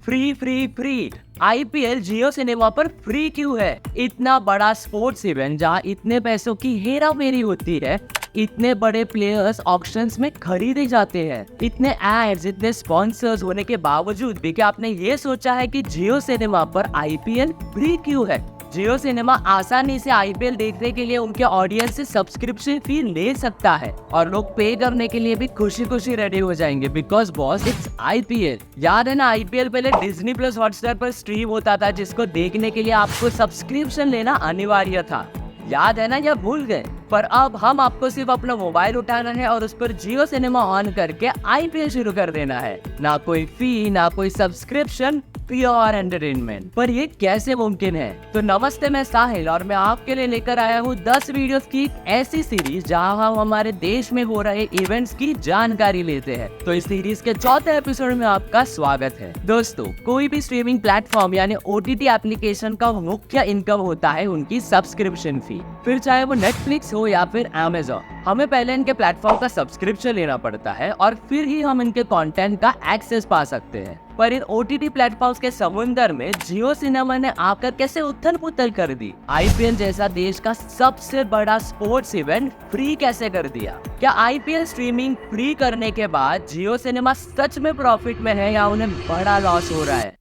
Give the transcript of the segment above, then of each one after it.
Free free free. IPL जियो cinema पर free क्यों है? इतना बड़ा स्पोर्ट्स इवेंट जहां इतने पैसों की हेरा फेरी होती है, इतने बड़े प्लेयर्स ऑक्शंस में खरीदे जाते हैं, इतने एड्स, इतने स्पॉन्सर्स होने के बावजूद भी क्या आपने ये सोचा है कि जियो सिनेमा पर आईपीएल फ्री क्यों है? जियो सिनेमा आसानी से आईपीएल देखने के लिए उनके ऑडियंस से सब्सक्रिप्शन फी ले सकता है और लोग पे करने के लिए भी खुशी खुशी रेडी हो जाएंगे, बिकॉज बॉस इट्स आईपीएल। याद है ना, आईपीएल पहले डिज्नी प्लस हॉटस्टार पर स्ट्रीम होता था, जिसको देखने के लिए आपको सब्सक्रिप्शन लेना अनिवार्य था। याद है ना, या भूल गए? पर अब हम आपको सिर्फ अपना मोबाइल उठाना है और उस पर जियो सिनेमा ऑन करके आईपीएल शुरू कर देना है। ना कोई फी, ना कोई सब्सक्रिप्शन, प्योर एंटरटेनमेंट। पर ये कैसे मुमकिन है? तो नमस्ते, मैं साहिल और मैं आपके लिए लेकर आया हूँ 10 वीडियोस की एक ऐसी सीरीज जहाँ हम हमारे देश में हो रहे इवेंट्स की जानकारी लेते हैं। तो इस सीरीज के चौथे एपिसोड में आपका स्वागत है। दोस्तों, कोई भी स्ट्रीमिंग प्लेटफॉर्म यानी ओटीटी एप्लीकेशन का मुख्य इनकम होता है उनकी सब्सक्रिप्शन फी। फिर चाहे वो नेटफ्लिक्स हो या फिर अमेज़न, हमें पहले इनके प्लेटफॉर्म का सब्सक्रिप्शन लेना पड़ता है और फिर ही हम इनके कंटेंट का एक्सेस पा सकते हैं। पर इन ओटीटी प्लेटफॉर्म्स के समुंदर में जियो सिनेमा ने आकर कैसे उथल पुथल कर दी? आईपीएल जैसा देश का सबसे बड़ा स्पोर्ट्स इवेंट फ्री कैसे कर दिया? क्या आईपीएल स्ट्रीमिंग फ्री करने के बाद जियो सिनेमा सच में प्रॉफिट में है या उन्हें बड़ा लॉस हो रहा है?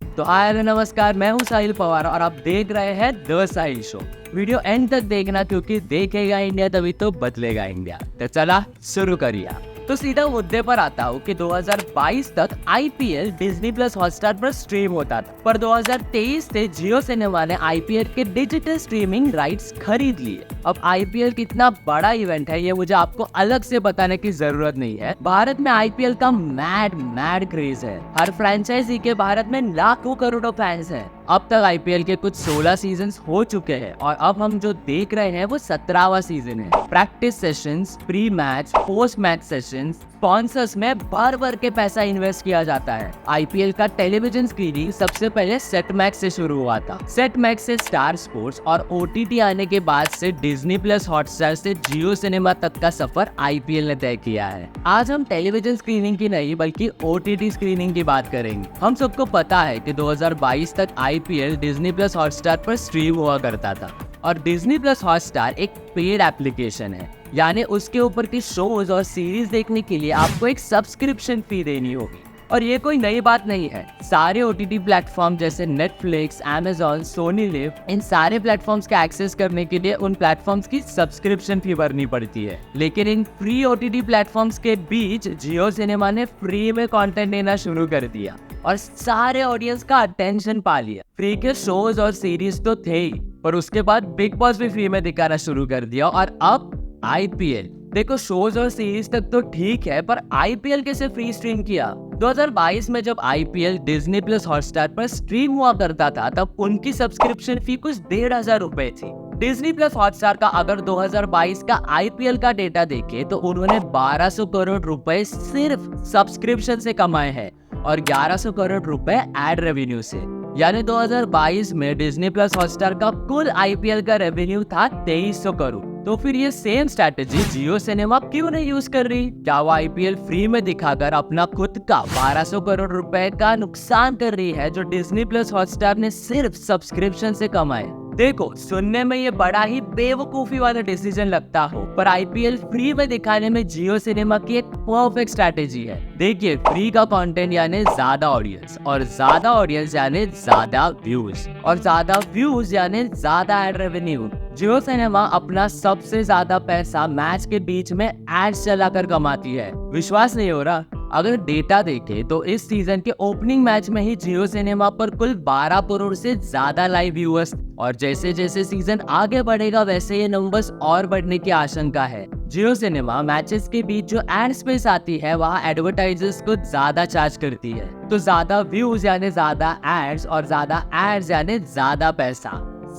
तो हाय नमस्कार, मैं हूं साहिल पवार और आप देख रहे हैं the Sahil show. Video and तक देखना, क्योंकि देखेगा इंडिया तभी तो बदलेगा इंडिया। तो चला शुरू करिए। तो सीधा मुद्दे पर आता हूँ कि 2022 तक आईपीएल डिज्नी प्लस हॉटस्टार पर स्ट्रीम होता था, पर 2023 से जियो सिनेमा ने आईपीएल के डिजिटल स्ट्रीमिंग राइट्स खरीद लिए। अब आईपीएल कितना बड़ा इवेंट है ये मुझे आपको अलग से बताने की जरूरत नहीं है। भारत में आईपीएल का मैड क्रेज है। हर फ्रेंचाइजी के भारत में लाखों करोड़ों फैंस हैं। अब तक आईपीएल के कुछ 16 सीजन्स हो चुके हैं और अब हम जो देख रहे हैं वो 17वां सीजन है। Practice sessions, pre match, post match sessions, sponsors में भर के पैसा इन्वेस्ट किया जाता है। आईपीएल का टेलीविजन स्क्रीनिंग सबसे पहले सेट मैक्स से शुरू हुआ था। सेट मैक्स से स्टार स्पोर्ट्स और ओटीटी आने के बाद से डिज्नी प्लस हॉटस्टार से जियो सिनेमा तक का सफर आईपीएल ने तय किया है। आज हम टेलीविजन स्क्रीनिंग की नहीं बल्कि ओटीटी स्क्रीनिंग की बात करेंगे। हम सबको पता है कि 2022 तक आईपीएल डिज्नी प्लस हॉटस्टार पर स्ट्रीम हुआ करता था और डिज्नी प्लस हॉटस्टार एक पेड एप्लीकेशन है, यानी उसके ऊपर की शोज और सीरीज देखने के लिए आपको एक सब्सक्रिप्शन फी देनी होगी। और ये कोई नई बात नहीं है। सारे ओटीटी प्लेटफॉर्म जैसे नेटफ्लिक्स, अमेज़न, सोनी लिव, इन सारे प्लेटफॉर्म्स का एक्सेस करने के लिए उन प्लेटफॉर्म्स की सब्सक्रिप्शन फी भरनी पड़ती है। लेकिन इन फ्री ओटीटी प्लेटफॉर्म्स के बीच जियो सिनेमा ने फ्री में कंटेंट देना शुरू कर दिया और सारे ऑडियंस का अटेंशन पा लिया। फ्री के शोज और सीरीज तो थे ही, पर उसके बाद बिग बॉस भी फ्री में दिखाना शुरू कर दिया और अब आईपीएल। देखो, शोज और सीरीज तक तो ठीक है, पर आईपीएल कैसे फ्री स्ट्रीम किया? 2022 में जब आईपीएल डिज्नी प्लस हॉटस्टार पर स्ट्रीम हुआ करता था, तब उनकी सब्सक्रिप्शन फी कुछ 1,500 रुपए थी। डिज्नी प्लस हॉटस्टार का अगर 2022 का आईपीएल का डेटा देखे तो उन्होंने 1200 करोड़ रुपए सिर्फ सब्सक्रिप्शन से कमाए हैं और 1100 करोड़ रुपए एड रेवेन्यू से। यानी 2022 में डिज्नी प्लस हॉटस्टार का कुल आईपीएल का रेवेन्यू था 2300 करोड़। तो फिर ये सेम स्ट्रैटेजी जियो सिनेमा क्यों नहीं यूज कर रही? क्या वो आईपीएल फ्री में दिखाकर अपना खुद का 1200 करोड़ रुपए का नुकसान कर रही है, जो डिज्नी प्लस हॉटस्टार ने सिर्फ सब्सक्रिप्शन से कमाए? देखो, सुनने में ये बड़ा ही बेवकूफी वाला डिसीजन लगता हो, पर आईपीएल फ्री में दिखाने में जियो सिनेमा की एक परफेक्ट स्ट्रैटेजी है। देखिए, फ्री का कंटेंट यानी ज्यादा ऑडियंस, और ज्यादा ऑडियंस यानी ज्यादा व्यूज, और ज्यादा व्यूज यानी ज्यादा एड रेवेन्यू। जियो सिनेमा अपना सबसे ज्यादा पैसा मैच के बीच में एड्स चलाकर कमाती है। विश्वास नहीं हो रहा? अगर डेटा देखें तो इस सीजन के ओपनिंग मैच में ही जियो सिनेमा पर कुल 12 करोड़ से ज्यादा लाइव व्यूअर्स, और जैसे जैसे सीजन आगे बढ़ेगा वैसे ये नंबर्स और बढ़ने की आशंका है। जियो सिनेमा मैचेस के बीच जो एड स्पेस आती है वहाँ एडवर्टाइजर्स को ज्यादा चार्ज करती है, तो ज्यादा व्यूज यानी ज्यादा एड्स, और ज्यादा एड्स यानी ज्यादा पैसा,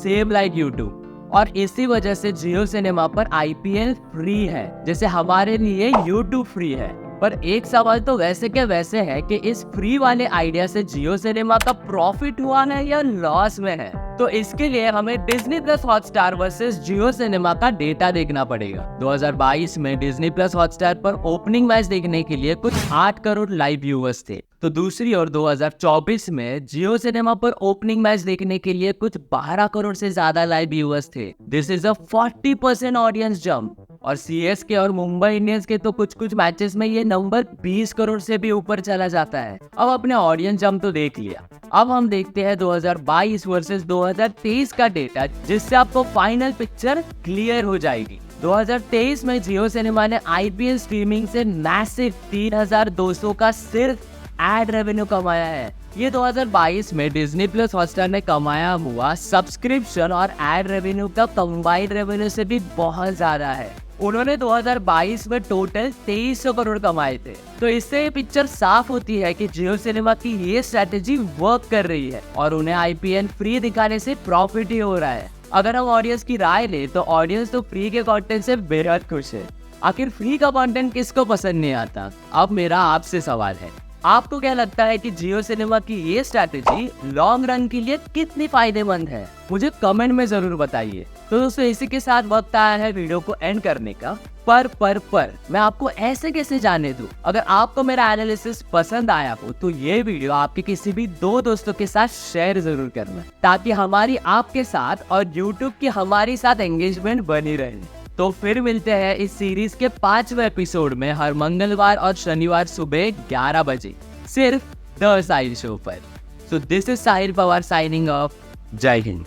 सेम लाइक यूट्यूब। और इसी वजह से जियो सिनेमा पर आईपीएल फ्री है, जैसे हमारे लिए यूट्यूब फ्री है। पर एक सवाल तो वैसे के वैसे है कि इस फ्री वाले आइडिया से जियो सिनेमा का प्रॉफिट हुआ है या लॉस में है? तो इसके लिए हमें डिज्नी प्लस हॉटस्टार वर्सेस जियो सिनेमा का डेटा देखना पड़ेगा। 2022 में डिज्नी प्लस हॉटस्टार पर ओपनिंग मैच देखने के लिए कुछ 8 करोड़ लाइव व्यूअर्स थे, तो दूसरी ओर 2024 में जियो सिनेमा पर ओपनिंग मैच देखने के लिए कुछ 12 करोड़ से ज्यादा लाइव व्यूअर्स थे। This is a 40% audience jump. और सीएसके और मुंबई इंडियंस के तो कुछ मैचेस में ये नंबर 20 करोड़ से भी ऊपर चला जाता है। अब अपने ऑडियंस जंप तो देख लिया, अब हम देखते हैं 2022 वर्सेस 2023 का डेटा, जिससे आपको फाइनल पिक्चर क्लियर हो जाएगी। 2023 में जियो सिनेमा ने आईपीएल स्ट्रीमिंग से मैसिव 3200 का सिर्फ एड रेवेन्यू कमाया है। ये 2022 में डिज्नी प्लस हॉटस्टार ने कमाया हुआ सब्सक्रिप्शन और एड रेवेन्यू का कंबाइंड रेवेन्यू से भी बहुत ज्यादा है। उन्होंने 2022 में टोटल 2300 करोड़ कमाए थे। तो इससे ये पिक्चर साफ होती है कि जियो सिनेमा की ये स्ट्रेटेजी वर्क कर रही है और उन्हें आईपीएल फ्री दिखाने से प्रॉफिट ही हो रहा है। अगर हम ऑडियंस की राय ले तो ऑडियंस तो फ्री के कंटेंट से बेहद खुश है। आखिर फ्री का कंटेंट किसको पसंद नहीं आता? अब मेरा आपसे सवाल है, आपको क्या लगता है कि जियो सिनेमा की ये स्ट्रैटेजी लॉन्ग रन के लिए कितनी फायदेमंद है? मुझे कमेंट में जरूर बताइए। तो दोस्तों, इसी के साथ वक्त आया है वीडियो को एंड करने का। पर मैं आपको ऐसे कैसे जाने दूं? अगर आपको मेरा एनालिसिस पसंद आया हो तो ये वीडियो आपके किसी भी 2 दोस्तों के साथ शेयर जरूर करना, ताकि हमारी आपके साथ और यूट्यूब की हमारी साथ एंगेजमेंट बनी रहे। तो फिर मिलते हैं इस सीरीज के 5वें एपिसोड में हर मंगलवार और शनिवार सुबह 11 बजे सिर्फ द साहिल शो पर। So this is Sahil Pawar signing off. जय हिंद।